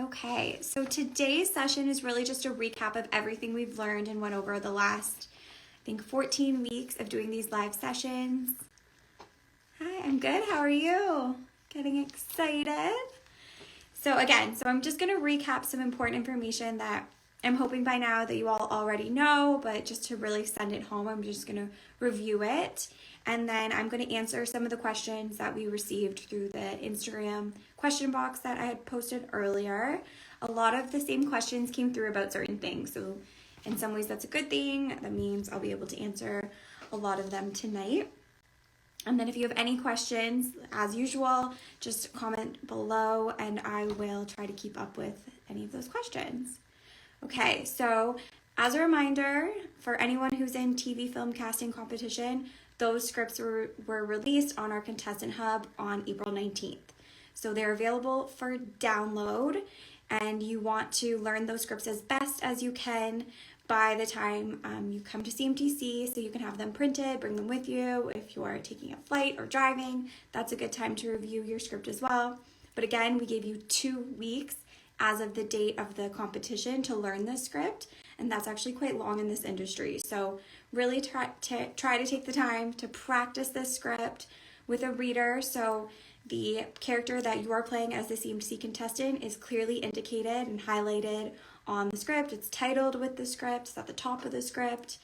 Okay, so today's session is really just a recap of everything we've learned and went over the last, I think, 14 weeks of doing these live sessions. Hi, I'm good. How are you? Getting excited? So I'm just going to recap some important information that I'm hoping by now that you all already know, but just to really send it home, I'm just going to review it. And then I'm going to answer some of the questions that we received through the Instagram question box that I had posted earlier. A lot of the same questions came through about certain things. So in some ways that's a good thing. That means I'll be able to answer a lot of them tonight. And then if you have any questions, as usual, just comment below and I will try to keep up with any of those questions. Okay, so as a reminder, for anyone who's in TV film casting competition, those scripts were released on our contestant hub on April 19th. So they're available for download, and you want to learn those scripts as best as you can by the time you come to CMTC, so you can have them printed, bring them with you. If you are taking a flight or driving, that's a good time to review your script as well. But again, we gave you 2 weeks as of the date of the competition to learn this script, and that's actually quite long in this industry. So really try to take the time to practice this script with a reader, so the character that you are playing as the CMTC contestant is clearly indicated and highlighted on the script. It's titled with the script, it's at the top of the script.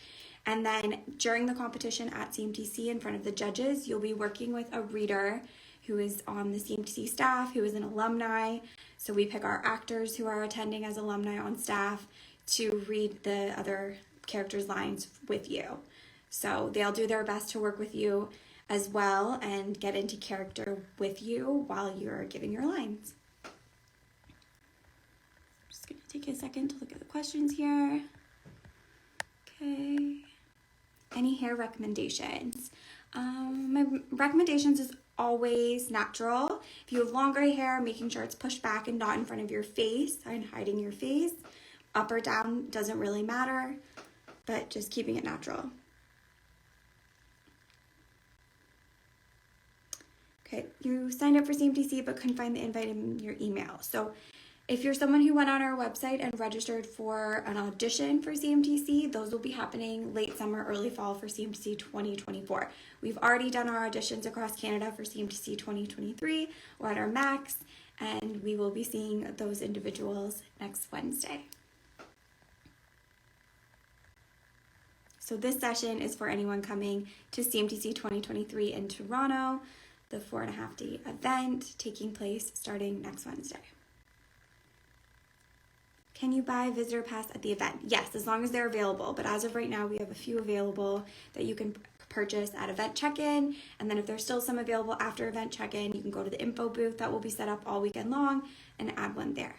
And then during the competition at CMTC in front of the judges, you'll be working with a reader who is on the CMTC staff, who is an alumni. So we pick our actors who are attending as alumni on staff to read the other characters' lines with you. So they'll do their best to work with you as well and get into character with you while you're giving your lines. I'm just gonna take a second to look at the questions here. Okay. Any hair recommendations? My recommendations is always natural. If you have longer hair, making sure it's pushed back and not in front of your face and hiding your face. Up or down doesn't really matter, but just keeping it natural. Okay, you signed up for CMTC but couldn't find the invite in your email. So if you're someone who went on our website and registered for an audition for CMTC, those will be happening late summer, early fall for CMTC 2024. We've already done our auditions across Canada for CMTC 2023. We're at our max, and we will be seeing those individuals next Wednesday. So this session is for anyone coming to CMTC 2023 in Toronto, the 4.5-day event taking place starting next Wednesday. Can you buy visitor pass at the event? Yes, as long as they're available. But as of right now, we have a few available that you can purchase at event check-in. And then if there's still some available after event check-in, you can go to the info booth that will be set up all weekend long and add one there.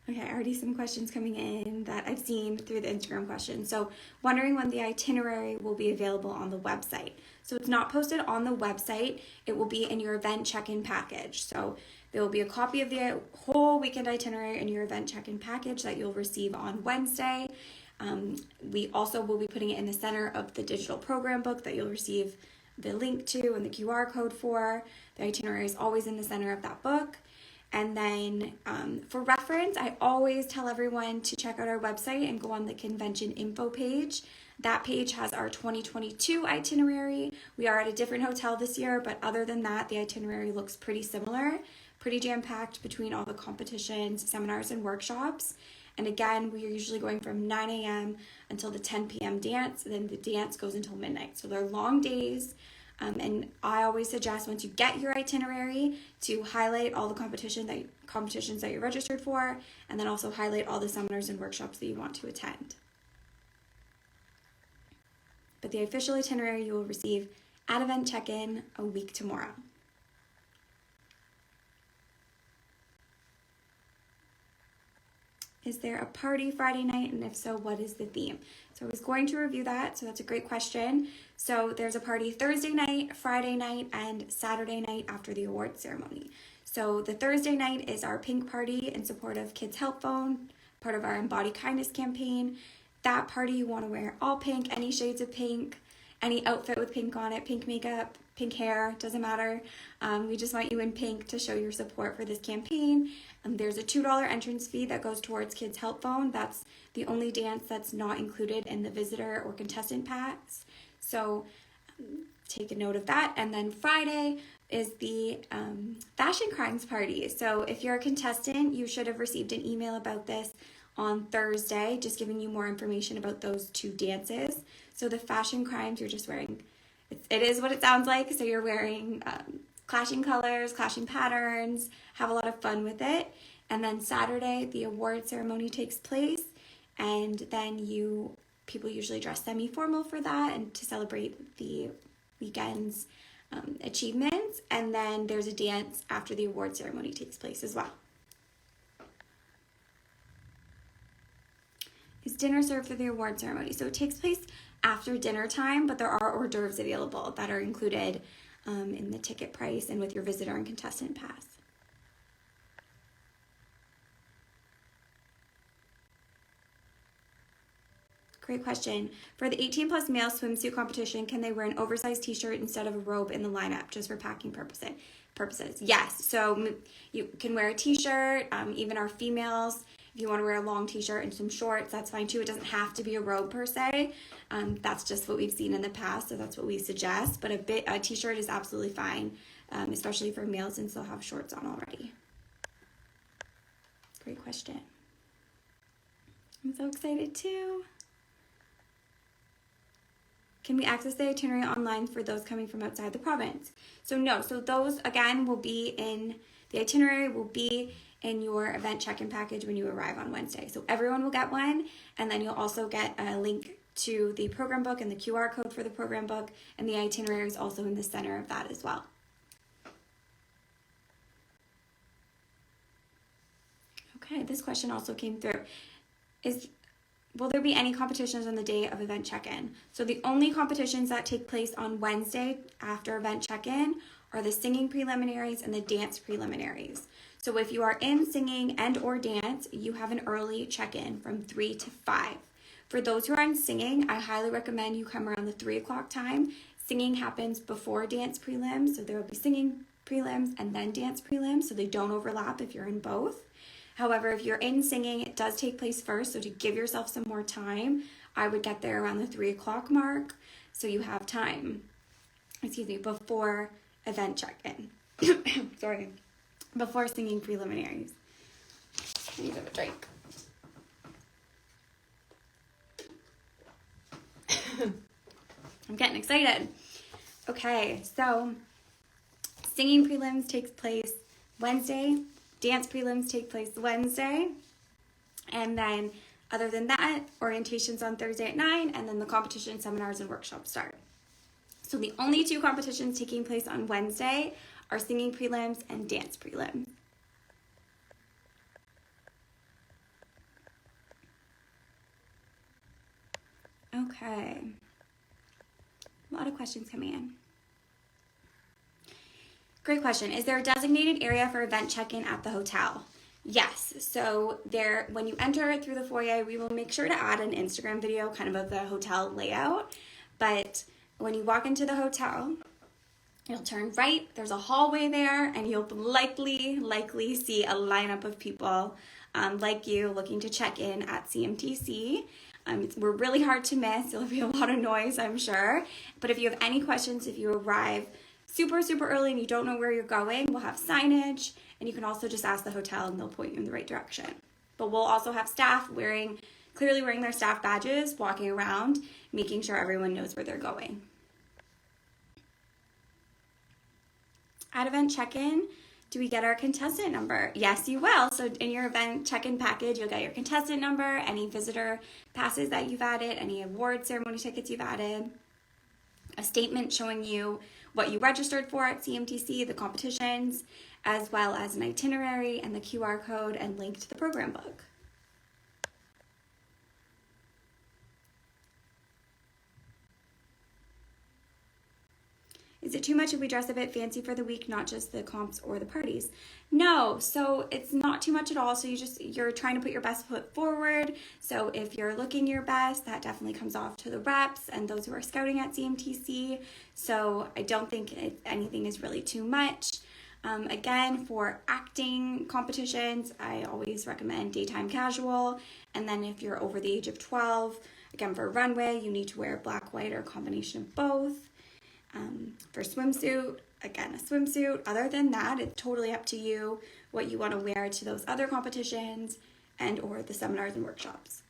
Okay, already some questions coming in that I've seen through the Instagram questions. So wondering when the itinerary will be available on the website. So it's not posted on the website. It will be in your event check-in package. So there will be a copy of the whole weekend itinerary in your event check-in package that you'll receive on Wednesday. We also will be putting it in the center of the digital program book that you'll receive the link to and the QR code for. The itinerary is always in the center of that book. And then for reference, I always tell everyone to check out our website and go on the convention info page. That page has our 2022 itinerary. We are at a different hotel this year, but other than that, the itinerary looks pretty similar, pretty jam-packed between all the competitions, seminars, and workshops. And again, we are usually going from 9 a.m. until the 10 p.m. dance, and then the dance goes until midnight. So they're long days. And I always suggest once you get your itinerary to highlight all the competitions that you're registered for, and then also highlight all the seminars and workshops that you want to attend. But the official itinerary you will receive at event check-in a week tomorrow. Is there a party Friday night? And if so, what is the theme? So I was going to review that, so that's a great question. So there's a party Thursday night, Friday night, and Saturday night after the award ceremony. So the Thursday night is our pink party in support of Kids Help Phone, part of our Embody Kindness campaign. That party you want to wear all pink, any shades of pink, any outfit with pink on it, pink makeup, pink hair, doesn't matter. We just want you in pink to show your support for this campaign. There's a $2 entrance fee that goes towards Kids Help Phone. That's the only dance that's not included in the visitor or contestant packs. So take a note of that. And then Friday is the fashion crimes party. So if you're a contestant, you should have received an email about this on Thursday, just giving you more information about those 2 dances. So the fashion crimes, you're just wearing, it is what it sounds like. So you're wearing clashing colors, clashing patterns, have a lot of fun with it. And then Saturday, the award ceremony takes place. And then people usually dress semi-formal for that and to celebrate the weekend's achievements. And then there's a dance after the award ceremony takes place as well. Is dinner served for the award ceremony? So it takes place after dinner time, but there are hors d'oeuvres available that are included in the ticket price and with your visitor and contestant pass. Great question. For the 18 plus male swimsuit competition, can they wear an oversized t-shirt instead of a robe in the lineup just for packing purposes? Yes. So you can wear a t-shirt, even our females. If you want to wear a long t-shirt and some shorts, that's fine too. It doesn't have to be a robe per se. That's just what we've seen in the past, so that's what we suggest. But a t-shirt is absolutely fine, especially for males since they'll have shorts on already. Great question. I'm so excited too. Can we access the itinerary online for those coming from outside the province? So no, so those again will be in, the itinerary will be in your event check-in package when you arrive on Wednesday. So everyone will get one, and then you'll also get a link to the program book and the QR code for the program book, and the itinerary is also in the center of that as well. Okay, this question also came through. Will there be any competitions on the day of event check-in? So the only competitions that take place on Wednesday after event check-in are the singing preliminaries and the dance preliminaries. So if you are in singing and or dance, you have an early check-in from 3 to 5. For those who are in singing, I highly recommend you come around the 3 o'clock time. Singing happens before dance prelims, so there will be singing prelims and then dance prelims, so they don't overlap if you're in both. However, if you're in singing, it does take place first, so to give yourself some more time, I would get there around the 3 o'clock mark, so you have time, before event check-in. Sorry, before singing preliminaries. I need a drink. I'm getting excited. Okay, so singing prelims takes place Wednesday. Dance prelims take place Wednesday, and then other than that, orientations on Thursday at 9, and then the competition, seminars, and workshops start. So the only 2 competitions taking place on Wednesday are singing prelims and dance prelims. Okay, a lot of questions coming in. Great question. Is there a designated area for event check-in at the hotel? Yes. So when you enter through the foyer, we will make sure to add an Instagram video kind of the hotel layout. But when you walk into the hotel, you'll turn right. There's a hallway there, and you'll likely see a lineup of people like you looking to check in at CMTC. We're really hard to miss. There'll be a lot of noise, I'm sure. But if you have any questions, if you arrive super early and you don't know where you're going, we'll have signage, and you can also just ask the hotel and they'll point you in the right direction. But we'll also have staff clearly wearing their staff badges, walking around, making sure everyone knows where they're going. At event check-in, do we get our contestant number? Yes, you will. So in your event check-in package, you'll get your contestant number, any visitor passes that you've added, any award ceremony tickets you've added, a statement showing you what you registered for at CMTC, the competitions, as well as an itinerary and the QR code and link to the program book. Is it too much if we dress a bit fancy for the week, not just the comps or the parties? No, so it's not too much at all. So you're trying to put your best foot forward. So if you're looking your best, that definitely comes off to the reps and those who are scouting at CMTC. So I don't think anything is really too much. Again, for acting competitions, I always recommend daytime casual. And then if you're over the age of 12, again, for runway, you need to wear black, white, or a combination of both. For swimsuit, again, a swimsuit. Other than that, it's totally up to you what you want to wear to those other competitions and or the seminars and workshops.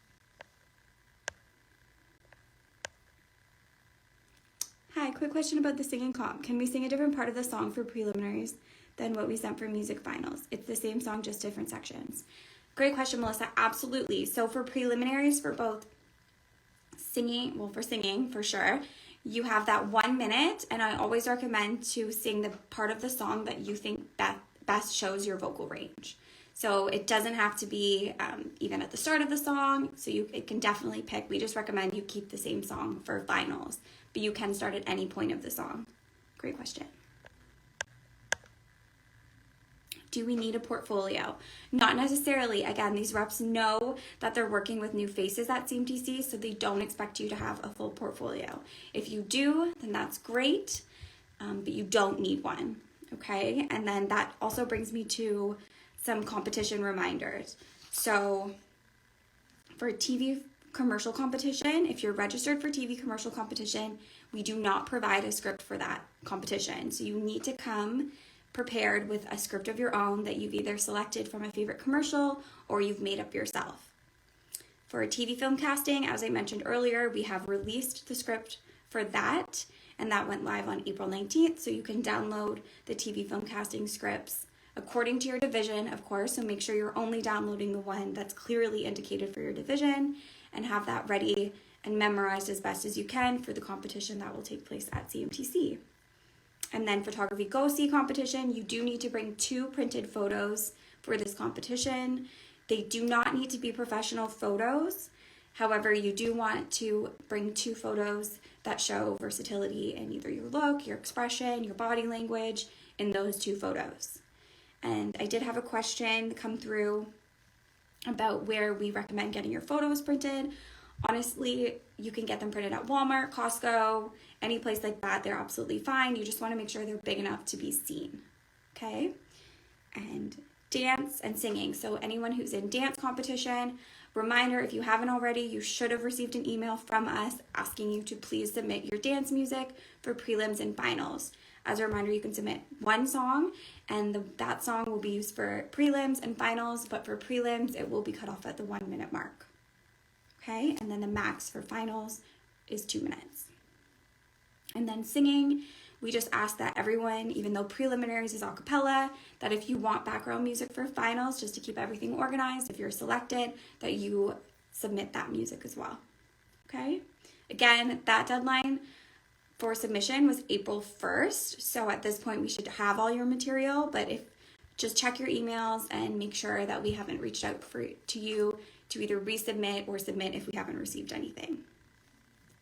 Hi, quick question about the singing comp. Can we sing a different part of the song for preliminaries than what we sent for music finals? It's the same song, just different sections. Great question, Melissa. Absolutely. So for preliminaries, for both singing, well, for singing, for sure, you have that 1 minute, and I always recommend to sing the part of the song that you think best shows your vocal range. So it doesn't have to be even at the start of the song, so it can definitely pick. We just recommend you keep the same song for finals, but you can start at any point of the song. Great question. Do we need a portfolio? Not necessarily. Again, these reps know that they're working with new faces at CMTC, so they don't expect you to have a full portfolio. If you do, then that's great, but you don't need one, okay? And then that also brings me to some competition reminders. So for TV commercial competition, if you're registered for TV commercial competition, we do not provide a script for that competition. So you need to come prepared with a script of your own that you've either selected from a favorite commercial or you've made up yourself. For a TV film casting, as I mentioned earlier, we have released the script for that, and that went live on April 19th, so you can download the TV film casting scripts according to your division, of course, so make sure you're only downloading the one that's clearly indicated for your division and have that ready and memorized as best as you can for the competition that will take place at CMTC. And then photography go-see competition, you do need to bring 2 printed photos for this competition. They do not need to be professional photos. However, you do want to bring 2 photos that show versatility in either your look, your expression, your body language in those 2 photos. And I did have a question come through about where we recommend getting your photos printed. Honestly, you can get them printed at Walmart, Costco, any place like that. They're absolutely fine. You just want to make sure they're big enough to be seen, okay? And dance and singing. So anyone who's in dance competition, reminder, if you haven't already, you should have received an email from us asking you to please submit your dance music for prelims and finals. As a reminder, you can submit 1 song, and that song will be used for prelims and finals, but for prelims, it will be cut off at the 1 minute mark. Okay, and then the max for finals is 2 minutes. And then singing, we just ask that everyone, even though preliminaries is a cappella, that if you want background music for finals, just to keep everything organized, if you're selected, that you submit that music as well. Okay, again, that deadline for submission was April 1st. So at this point, we should have all your material, but just check your emails and make sure that we haven't reached out to you to either resubmit or submit if we haven't received anything.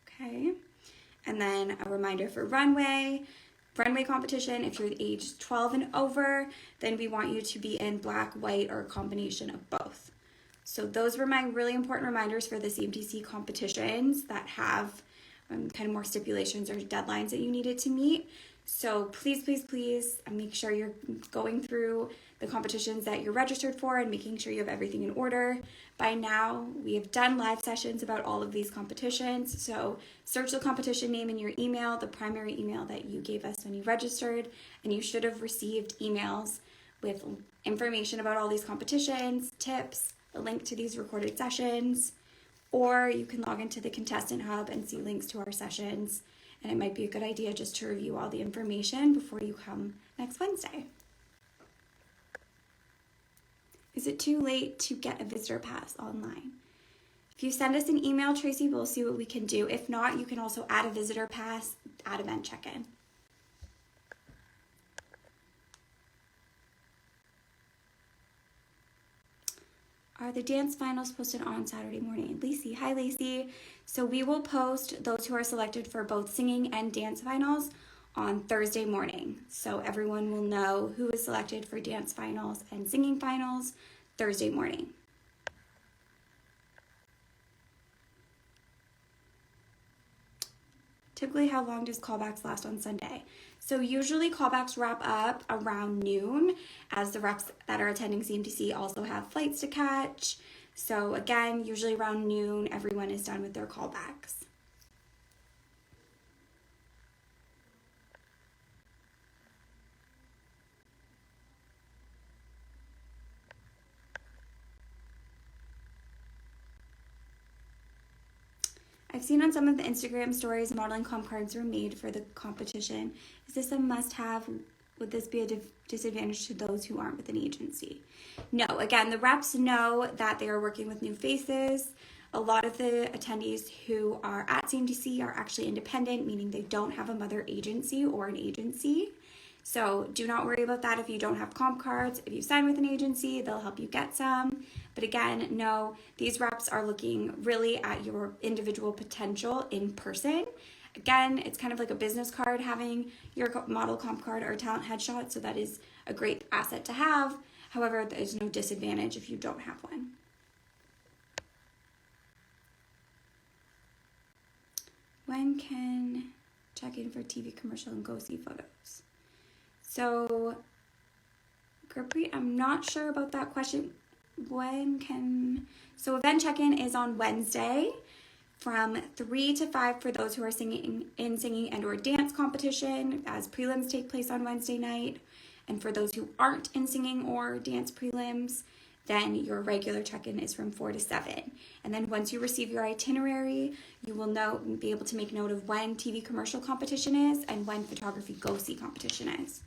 Okay, and then a reminder for runway competition, if you're the age 12 and over, then we want you to be in black, white, or a combination of both. So those were my really important reminders for the CMTC competitions that have kind of more stipulations or deadlines that you needed to meet. So please make sure you're going through the competitions that you're registered for and making sure you have everything in order. By now, we have done live sessions about all of these competitions. So search the competition name in your email, the primary email that you gave us when you registered, and you should have received emails with information about all these competitions, tips, a link to these recorded sessions, or you can log into the contestant hub and see links to our sessions. And it might be a good idea just to review all the information before you come next Wednesday. Is it too late to get a visitor pass online? If you send us an email, Tracy, we'll see what we can do. If not, you can also add a visitor pass at event check-in. Are the dance finals posted on Saturday morning? Lacey, hi Lacey. So we will post those who are selected for both singing and dance finals on Thursday morning. So everyone will know who is selected for dance finals and singing finals Thursday morning. Typically, how long does callbacks last on Sunday? So usually callbacks wrap up around noon, as the reps that are attending CMTC also have flights to catch. So again, usually around noon, everyone is done with their callbacks. I've seen on some of the Instagram stories modeling comp cards were made for the competition. Is this a must-have? Would this be a disadvantage to those who aren't with an agency? No, again, the reps know that they are working with new faces. A lot of the attendees who are at CMTC are actually independent, meaning they don't have a mother agency or an agency. So do not worry about that if you don't have comp cards. If you sign with an agency, they'll help you get some. But again, no, these reps are looking really at your individual potential in person. Again, it's kind of like a business card having your model comp card or talent headshot, so that is a great asset to have. However, there's no disadvantage if you don't have one. When can check in for TV commercial and go see photos? So, Gurpreet, I'm not sure about that question. So event check-in is on Wednesday from 3 to 5 for those who are singing and or dance competition, as prelims take place on Wednesday night. And for those who aren't in singing or dance prelims, then your regular check-in is from 4 to 7. And then once you receive your itinerary, you will be able to make note of when TV commercial competition is and when photography go-see competition is.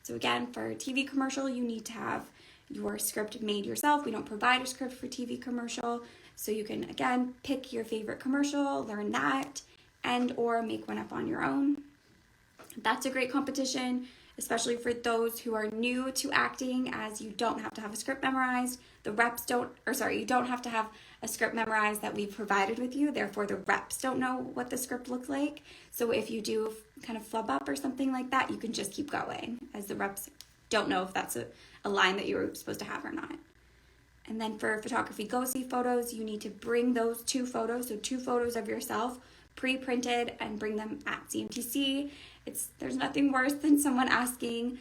So again, for TV commercial, you need to have your script made yourself. We don't provide a script for TV commercial. So you can, again, pick your favorite commercial, learn that, and or make one up on your own. That's a great competition, especially for those who are new to acting, as you don't have to have a script memorized. You don't have to have a script memorized that we've provided with you. Therefore, the reps don't know what the script looks like. So if you do kind of flub up or something like that, you can just keep going, as the reps don't know if that's a line that you were supposed to have or not. And then for photography go-see photos, you need to bring those 2 photos, so 2 photos of yourself pre-printed, and bring them at CMTC. There's nothing worse than someone asking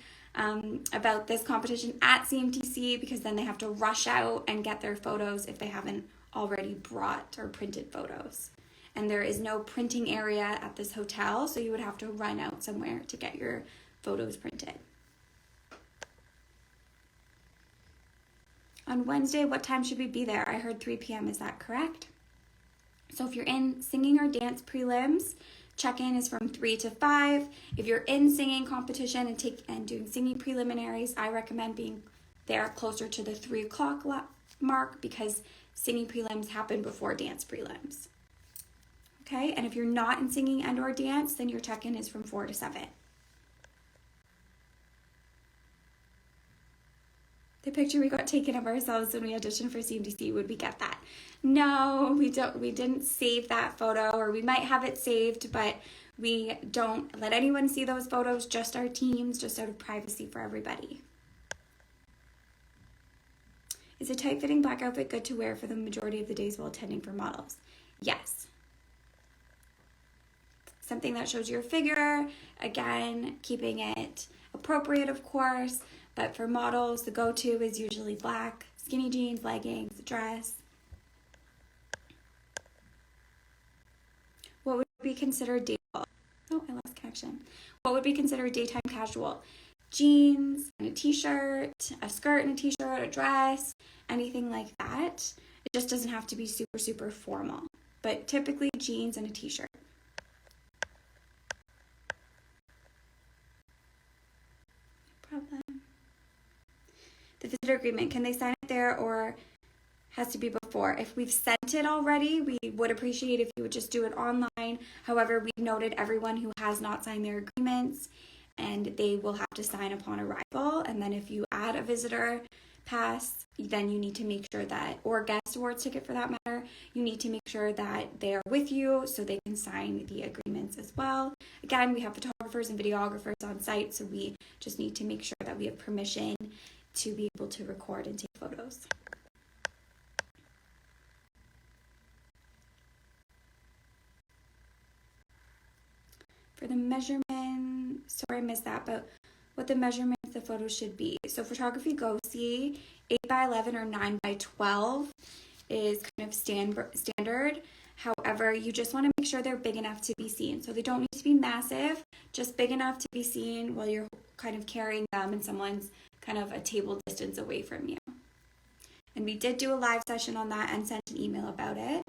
about this competition at CMTC, because then they have to rush out and get their photos if they haven't already brought or printed photos. And there is no printing area at this hotel, so you would have to run out somewhere to get your photos printed. On Wednesday, what time should we be there? I heard 3 p.m. Is that correct? So if you're in singing or dance prelims, check-in is from 3 to 5. If you're in singing competition and doing singing preliminaries, I recommend being there closer to the 3 o'clock mark, because singing prelims happen before dance prelims. Okay, and if you're not in singing and or dance, then your check-in is from 4 to 7. The picture we got taken of ourselves when we auditioned for CMTC, would we get that? No, we didn't save that photo, or we might have it saved, but we don't let anyone see those photos, just our teams, just out of privacy for everybody. Is a tight-fitting black outfit good to wear for the majority of the days while attending for models? Yes. Something that shows your figure, again, keeping it appropriate, of course. But for models, the go-to is usually black, skinny jeans, leggings, a dress. What would be considered daytime? Oh, I lost connection. What would be considered daytime casual? Jeans and a t-shirt, a skirt and a t-shirt, a dress, anything like that. It just doesn't have to be super, super formal. But typically jeans and a t-shirt. No problem. The visitor agreement, can they sign it there or has to be before? If we've sent it already, we would appreciate if you would just do it online. However, we've noted everyone who has not signed their agreements, and they will have to sign upon arrival. And then if you add a visitor pass, then you need to make sure that, or guest awards ticket for that matter, you need to make sure that they are with you so they can sign the agreements as well. Again, we have photographers and videographers on site, so we just need to make sure that we have permission to be able to record and take photos. For the measurement, sorry I missed that, but what the measurement of the photos should be. So photography go see 8x11 or 9x12 is kind of standard. However, you just want to make sure they're big enough to be seen. So they don't need to be massive, just big enough to be seen while you're kind of carrying them and someone's kind of a table distance away from you. And we did do a live session on that and sent an email about it.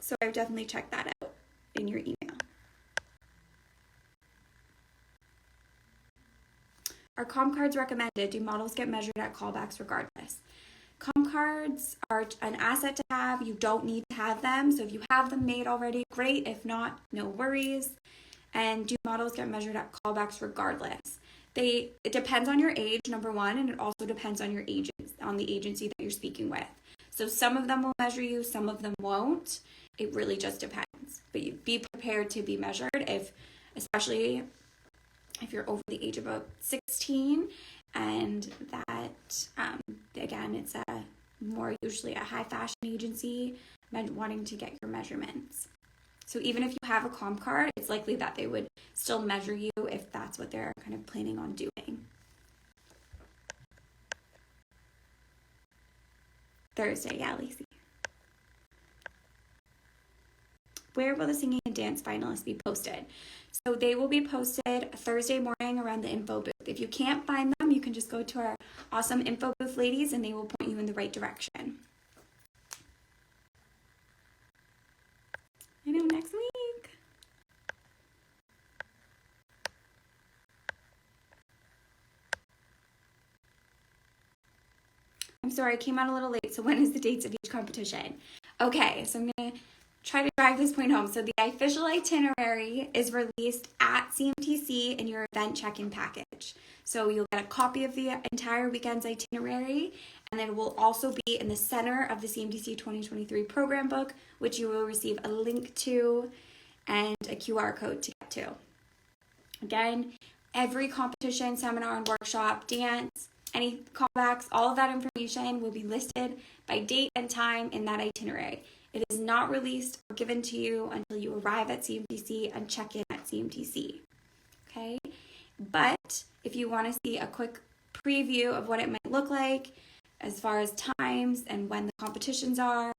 So I would definitely check that out in your email. Are comp cards recommended? Do models get measured at callbacks regardless? Comp cards are an asset to have. You don't need to have them. So if you have them made already, great. If not, no worries. And do models get measured at callbacks regardless? It depends on your age, number one, and it also depends on on the agency that you're speaking with. So some of them will measure you, some of them won't. It really just depends. But you be prepared to be measured, especially if you're over the age of about 16, and that, again, it's usually a high fashion agency wanting to get your measurements. So even if you have a comp card, it's likely that they would still measure you if that's what they're kind of planning on doing. Thursday, yeah, Lacey. Where will the singing and dance finalists be posted? So they will be posted Thursday morning around the info booth. If you can't find them, you can just go to our awesome info booth ladies and they will point you in the right direction. I know, next week. I'm sorry, I came out a little late. So when is the dates of each competition? Okay, so I'm going to try to drive this point home. So the official itinerary is released at CMTC in your event check-in package. So you'll get a copy of the entire weekend's itinerary, and it will also be in the center of the CMTC 2023 program book, which you will receive a link to and a QR code to get to. Again, every competition, seminar, and workshop, dance, any callbacks, all of that information will be listed by date and time in that itinerary. It is not released or given to you until you arrive at CMTC and check in at CMTC. Okay? But if you want to see a quick preview of what it might look like as far as times and when the competitions are,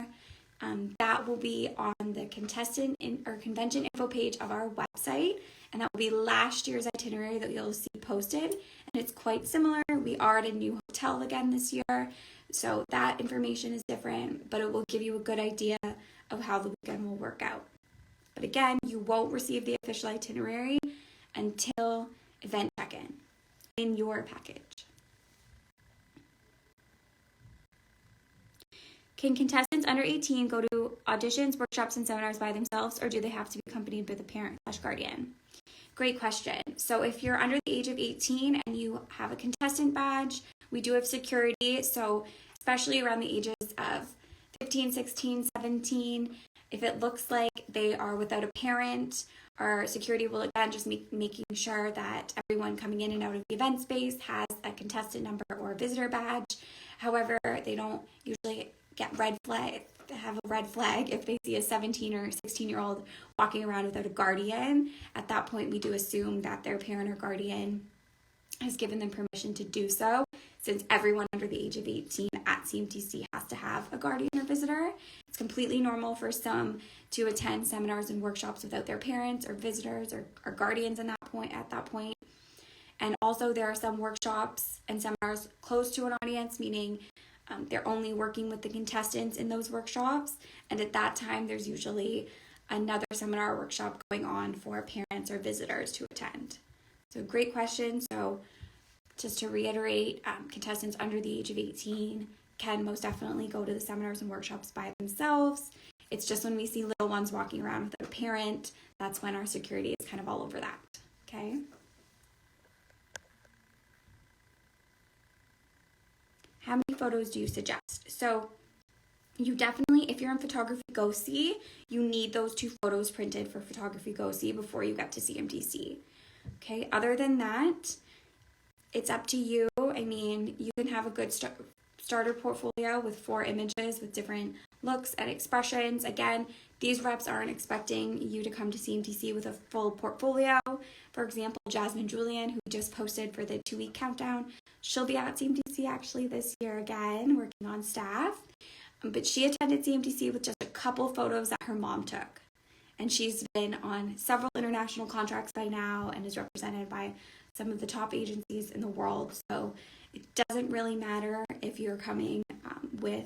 that will be on the convention info page of our website, and that will be last year's itinerary that you'll see posted. And it's quite similar. We are at a new hotel again this year, so that information is different, but it will give you a good idea of how the weekend will work out. But again, you won't receive the official itinerary until event check-in in your package. Can contestants under 18 go to auditions, workshops, and seminars by themselves, or do they have to be accompanied with a parent/guardian? Great question. So if you're under the age of 18 and you have a contestant badge, we do have security. So especially around the ages of 15, 16, 17, if it looks like they are without a parent, our security will again just making sure that everyone coming in and out of the event space has a contestant number or a visitor badge. However, they don't usually have a red flag if they see a 17 or 16-year-old walking around without a guardian. At that point, we do assume that their parent or guardian has given them permission to do so, since everyone under the age of 18 at CMTC has to have a guardian or visitor. It's completely normal for some to attend seminars and workshops without their parents or visitors or guardians at that point. And also there are some workshops and seminars close to an audience, meaning they're only working with the contestants in those workshops. And at that time, there's usually another seminar or workshop going on for parents or visitors to attend. So great question. So just to reiterate, contestants under the age of 18 can most definitely go to the seminars and workshops by themselves. It's just when we see little ones walking around without a parent, that's when our security is kind of all over that. Okay. how many photos do you suggest? So you definitely, if you're in Photography Go See, you need those 2 photos printed for Photography Go See before you get to CMTC. Okay, other than that, it's up to you. I mean, you can have a good starter portfolio with 4 images with different looks and expressions. Again, these reps aren't expecting you to come to CMTC with a full portfolio. For example, Jasmine Julian, who just posted for the 2-week countdown, she'll be at CMTC actually this year again, working on staff. But she attended CMTC with just a couple photos that her mom took. And she's been on several international contracts by now and is represented by some of the top agencies in the world. So it doesn't really matter if you're coming with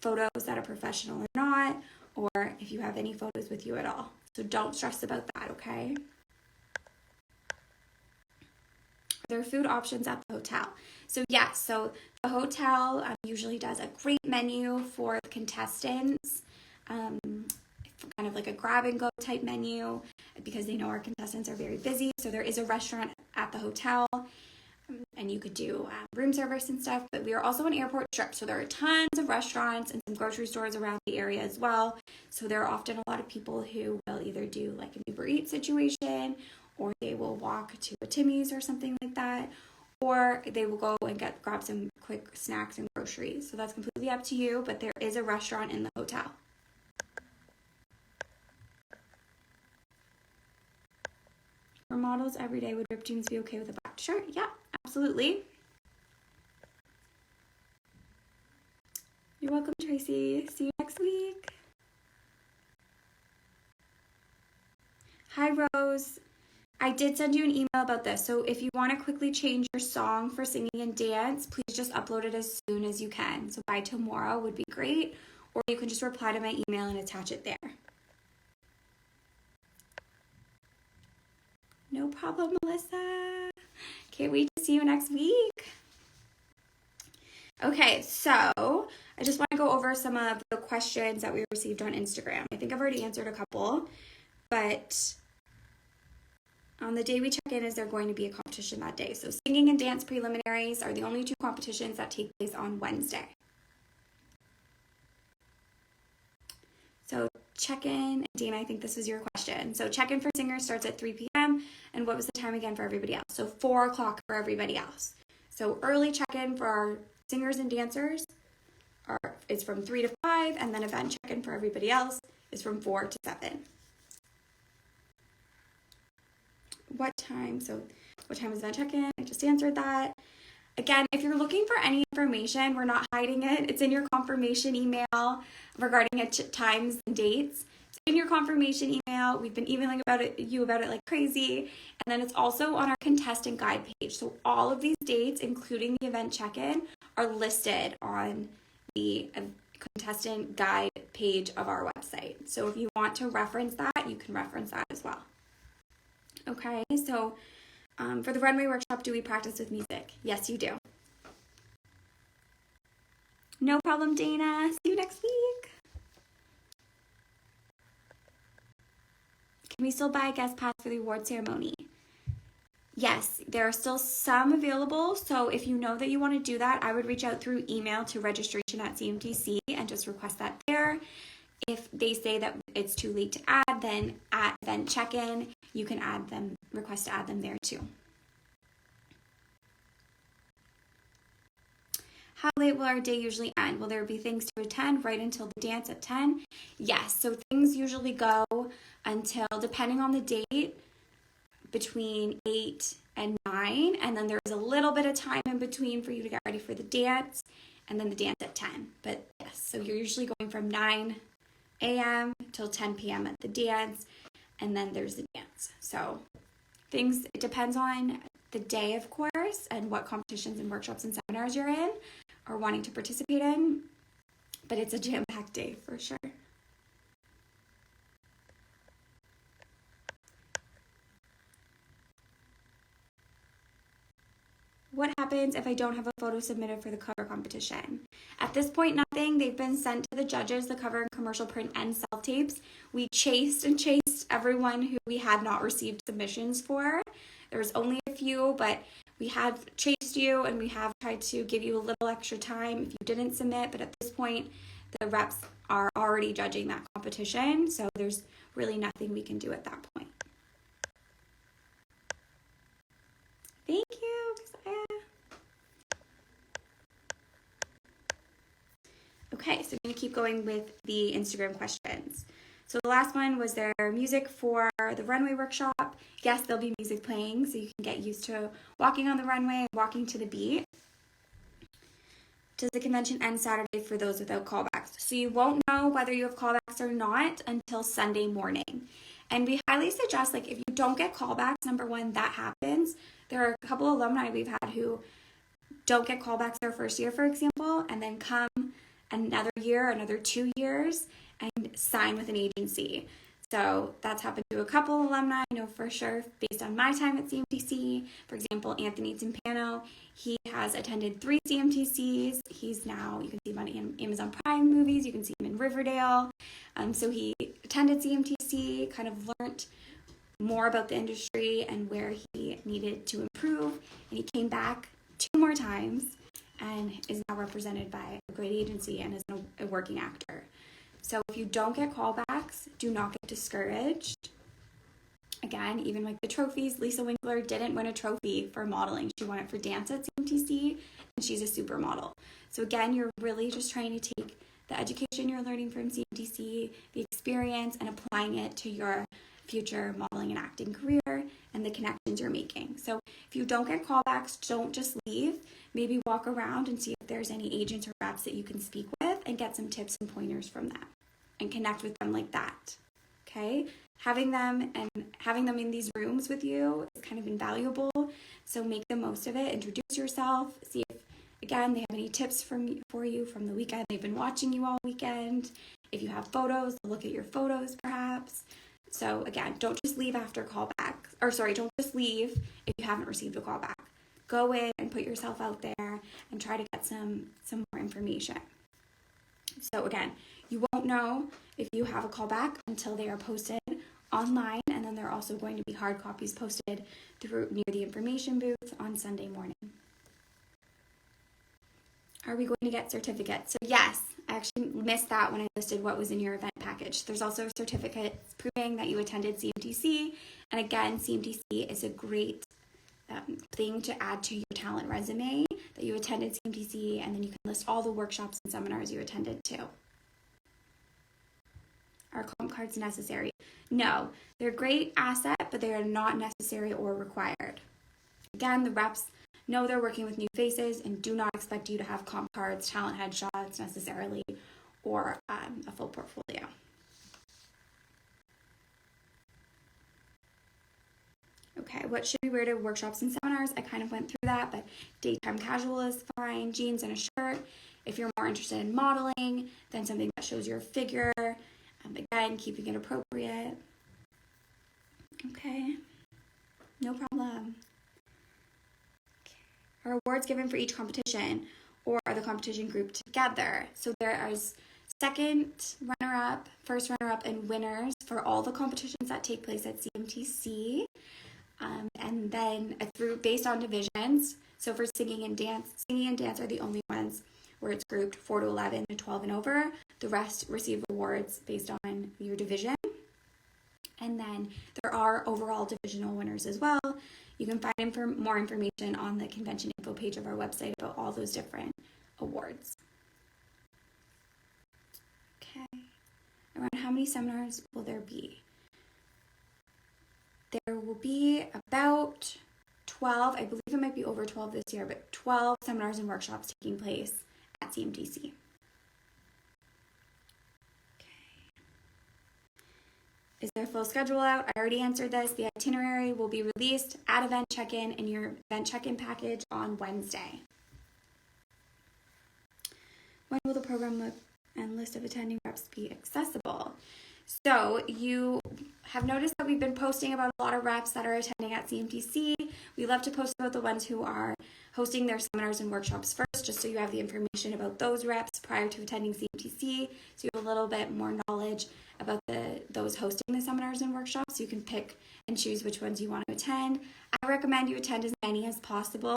photos that are professional or not, or if you have any photos with you at all. So don't stress about that, okay? There are food options at the hotel. So yes, so the hotel usually does a great menu for the contestants, kind of like a grab and go type menu, because they know our contestants are very busy. So there is a restaurant at the hotel, and you could do room service and stuff, but we are also an airport strip, so there are tons of restaurants and some grocery stores around the area as well. So there are often a lot of people who will either do like an Uber Eats situation, or they will walk to a Timmy's or something like that, or they will go and grab some quick snacks and groceries. So that's completely up to you, but there is a restaurant in the hotel. For models every day, would ripped jeans be okay with a black shirt? Yeah, absolutely. You're welcome, Tracy. See you next week. Hi, Rose. I did send you an email about this. So if you want to quickly change your song for singing and dance, please just upload it as soon as you can. So by tomorrow would be great. Or you can just reply to my email and attach it there. No problem, Melissa. Can't wait to see you next week. Okay, so I just want to go over some of the questions that we received on Instagram. I think I've already answered a couple, but on the day we check in, is there going to be a competition that day? So singing and dance preliminaries are the only 2 competitions that take place on Wednesday. So check-in, Dana, I think this was your question. So check-in for singers starts at 3 p.m. And what was the time again for everybody else? So 4 o'clock for everybody else. So early check-in for our singers and dancers is from 3 to 5, and then event check-in for everybody else is from 4 to 7. What time? So what time is event check-in? I just answered that. Again, if you're looking for any information, we're not hiding it. It's in your confirmation email regarding times and dates. It's in your confirmation email. We've been emailing you about it like crazy. And then it's also on our contestant guide page. So all of these dates, including the event check-in, are listed on the contestant guide page of our website. So if you want to reference that, you can reference that as well. Okay, so for the runway workshop, do we practice with music? Yes, you do. No problem, Dana. See you next week. Can we still buy a guest pass for the award ceremony? Yes, there are still some available. So if you know that you want to do that, I would reach out through email to registration at CMTC and just request that there. If they say that it's too late to add, then at event check-in, you can request to add them there too. How late will our day usually end? Will there be things to attend right until the dance at 10? Yes, so things usually go until, depending on the date, between 8 and 9, and then there's a little bit of time in between for you to get ready for the dance, and then the dance at 10. But yes, so you're usually going from 9 a.m. till 10 p.m. at the dance, and then there's the dance. So it depends on the day, of course, and what competitions and workshops and seminars you're in or wanting to participate in, but it's a jam-packed day for sure. What happens if I don't have a photo submitted for the cover competition? At this point, nothing. They've been sent to the judges, the cover and commercial print and self-tapes. We chased everyone who we had not received submissions for. There's only a few, but we have chased you and we have tried to give you a little extra time if you didn't submit, but at this point, the reps are already judging that competition, so there's really nothing we can do at that point. Thank you, Josiah. Okay, so I'm going to keep going with the Instagram questions. So the last one was there music for the runway workshop? Yes, there'll be music playing, so you can get used to walking on the runway and walking to the beat. Does the convention end Saturday for those without callbacks? So you won't know whether you have callbacks or not until Sunday morning. And we highly suggest, like, if you don't get callbacks, number one, that happens. There are a couple of alumni we've had who don't get callbacks their first year, for example, and then come another year, another 2 years, and sign with an agency. So that's happened to a couple alumni, I know for sure, based on my time at CMTC. For example, Anthony Timpano, he has attended 3 CMTCs. He's now, you can see him on Amazon Prime movies, you can see him in Riverdale. So he attended CMTC, kind of learned more about the industry and where he needed to improve, and he came back 2 more times and is now represented by a great agency and is a working actor. So if you don't get callbacks, do not get discouraged. Again, even like the trophies, Lisa Winkler didn't win a trophy for modeling. She won it for dance at CMTC, and she's a supermodel. So again, you're really just trying to take the education you're learning from CMTC, the experience, and applying it to your future modeling and acting career and the connections you're making. So if you don't get callbacks, don't just leave. Maybe walk around and see if there's any agents or reps that you can speak with and get some tips and pointers from them and connect with them like that. Okay? Having them in these rooms with you is kind of invaluable. So make the most of it. Introduce yourself. See if, again, they have any tips for you from the weekend. They've been watching you all weekend. If you have photos, look at your photos perhaps. So again, don't just leave after callback, don't just leave if you haven't received a callback. Go in and put yourself out there and try to get some more information. So again, you won't know if you have a callback until they are posted online, and then they're also going to be hard copies posted near the information booth on Sunday morning. Are we going to get certificates? So yes, I actually missed that when I listed what was in your event package. There's also certificates proving that you attended CMTC. And again, CMTC is a great thing to add to your talent resume, that you attended CMTC, and then you can list all the workshops and seminars you attended too. Are comp cards necessary? No, they're a great asset, but they are not necessary or required. Again, the reps know they're working with new faces and do not expect you to have comp cards, talent headshots necessarily, or a full portfolio. Okay, what should we wear to workshops and seminars? I kind of went through that, but daytime casual is fine, jeans and a shirt. If you're more interested in modeling, then something that shows your figure. Again, keeping it appropriate. Okay, no problem. Are awards given for each competition, or are the competition grouped together? So there is second runner-up, first runner-up, and winners for all the competitions that take place at CMTC. And then based on divisions. So for singing and dance are the only ones where it's grouped 4 to 11 to 12 and over. The rest receive awards based on your division. And then there are overall divisional winners as well. You can find more information on the convention info page of our website about all those different awards. Okay. Around how many seminars will there be? There will be about 12, I believe it might be over 12 this year, but 12 seminars and workshops taking place at CMTC. Is there a full schedule out? I already answered this. The itinerary will be released at event check-in in your event check-in package on Wednesday. When will the program and list of attending reps be accessible? So you have noticed that we've been posting about a lot of reps that are attending at CMTC. We love to post about the ones who are hosting their seminars and workshops first, just so you have the information about those reps prior to attending CMTC, so you have a little bit more knowledge about those hosting the seminars and workshops. You can pick and choose which ones you want to attend. I recommend you attend as many as possible.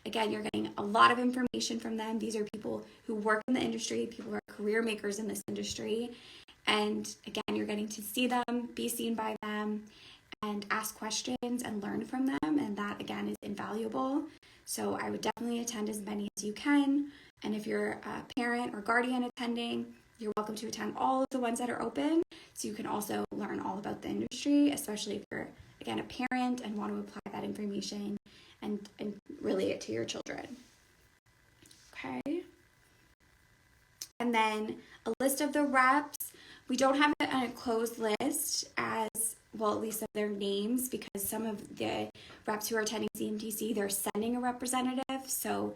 Again, you're getting a lot of information from them. These are people who work in the industry, people who are career makers in this industry. And again, you're getting to see them, be seen by them, and ask questions and learn from them. And that, again, is invaluable. So I would definitely attend as many as you can. And if you're a parent or guardian attending, you're welcome to attend all of the ones that are open. So you can also learn all about the industry, especially if you're, again, a parent and want to apply that information and relay it to your children. Okay. And then a list of the reps. We don't have it on a closed list as well, at least of their names, because some of the reps who are attending CMTC, they're sending a representative, so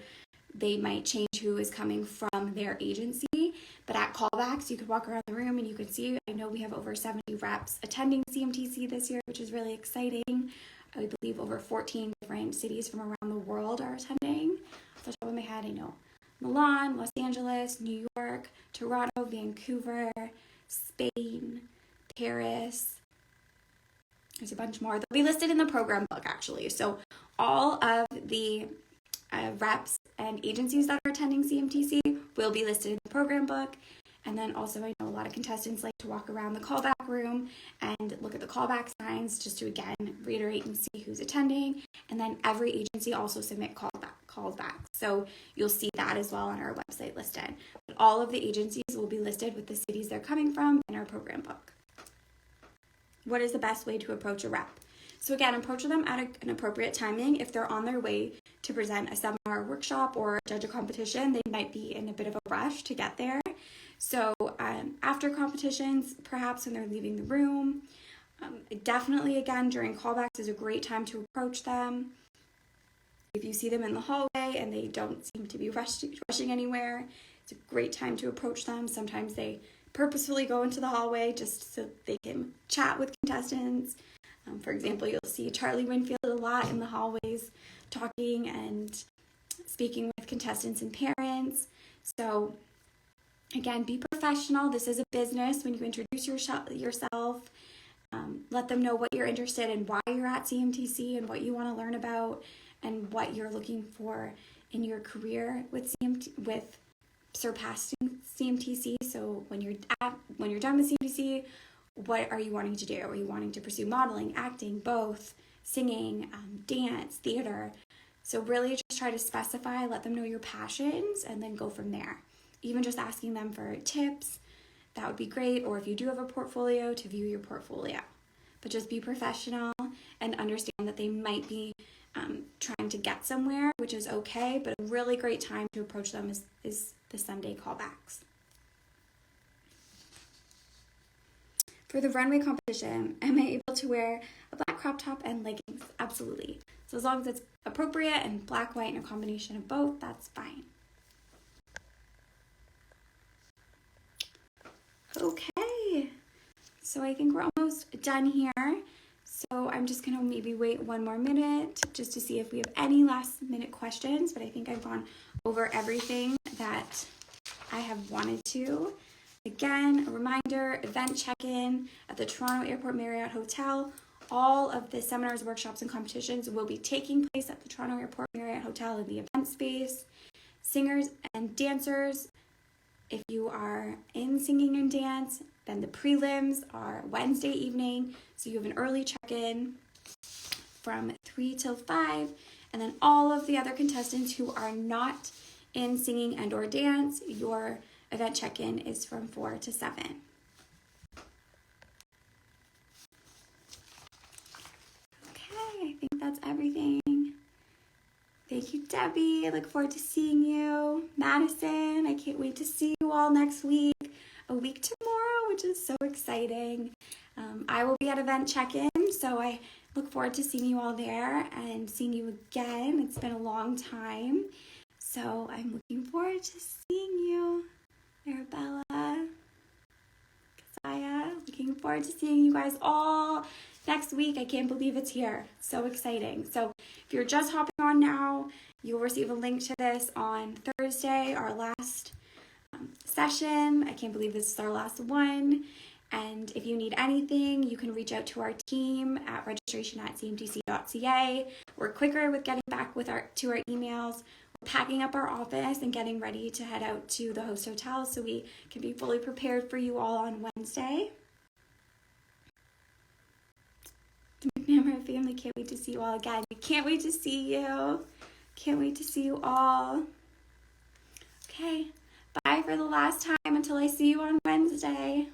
they might change who is coming from their agency. But at Callbacks, you could walk around the room and you could see, I know we have over 70 reps attending CMTC this year, which is really exciting. I believe over 14 different cities from around the world are attending. Off the top of my head, I know Milan, Los Angeles, New York, Toronto, Vancouver, Spain, Paris. There's a bunch more. They'll be listed in the program book, actually. So all of the reps and agencies that are attending CMTC will be listed in the program book. And then also, I know a lot of contestants like to walk around the callback room and look at the callback signs just to, again, reiterate and see who's attending. And then every agency also submit callbacks. So you'll see that as well on our website listed. But all of the agencies will be listed with the cities they're coming from in our program book. What is the best way to approach a rep? So again, approach them at an appropriate timing. If they're on their way to present a seminar, workshop, or judge a competition, they might be in a bit of a rush to get there. So after competitions, perhaps when they're leaving the room, definitely again during callbacks is a great time to approach them. If you see them in the hallway and they don't seem to be rushing anywhere, it's a great time to approach them. Sometimes they purposefully go into the hallway just so they can chat with contestants. For example, you'll see Charlie Winfield a lot in the hallways talking and speaking with contestants and parents. So again, be professional. This is a business. When you introduce yourself, let them know what you're interested in, why you're at CMTC, and what you want to learn about, and what you're looking for in your career with surpassing CMTC. So when you're done with CMTC, what are you wanting to do? Are you wanting to pursue modeling, acting, both, singing, dance, theater? So really just try to specify, let them know your passions, and then go from there. Even just asking them for tips, that would be great. Or if you do have a portfolio, to view your portfolio. But just be professional and understand that they might be trying to get somewhere, which is okay, but a really great time to approach them is the Sunday callbacks. For the runway competition, am I able to wear a black crop top and leggings? Absolutely. So as long as it's appropriate and black, white, and a combination of both, that's fine. Okay, so I think we're almost done here. So I'm just gonna maybe wait one more minute just to see if we have any last minute questions, but I think I've gone over everything that I have wanted to. Again, a reminder, event check-in at the Toronto Airport Marriott Hotel. All of the seminars, workshops, and competitions will be taking place at the Toronto Airport Marriott Hotel in the event space. Singers and dancers, if you are in singing and dance, then the prelims are Wednesday evening. So you have an early check-in from 3 till 5. And then all of the other contestants who are not in singing and or dance, your event check-in is from 4 to 7. Okay, I think that's everything. Thank you, Debbie. I look forward to seeing you. Madison, I can't wait to see you all next week. A week tomorrow, which is so exciting. I will be at event check-in, so I look forward to seeing you all there and seeing you again. It's been a long time, so I'm looking forward to seeing you. Arabella, Kazaya, looking forward to seeing you guys all next week. I can't believe it's here. So exciting. So if you're just hopping on now, you'll receive a link to this on Thursday, our last session. I can't believe this is our last one. And if you need anything, you can reach out to our team at registration@cmtc.ca. We're quicker with getting back to our emails. We're packing up our office and getting ready to head out to the host hotel so we can be fully prepared for you all on Wednesday. The McNamara family can't wait to see you all again. We can't wait to see you. Can't wait to see you all. Okay, bye for the last time until I see you on Wednesday.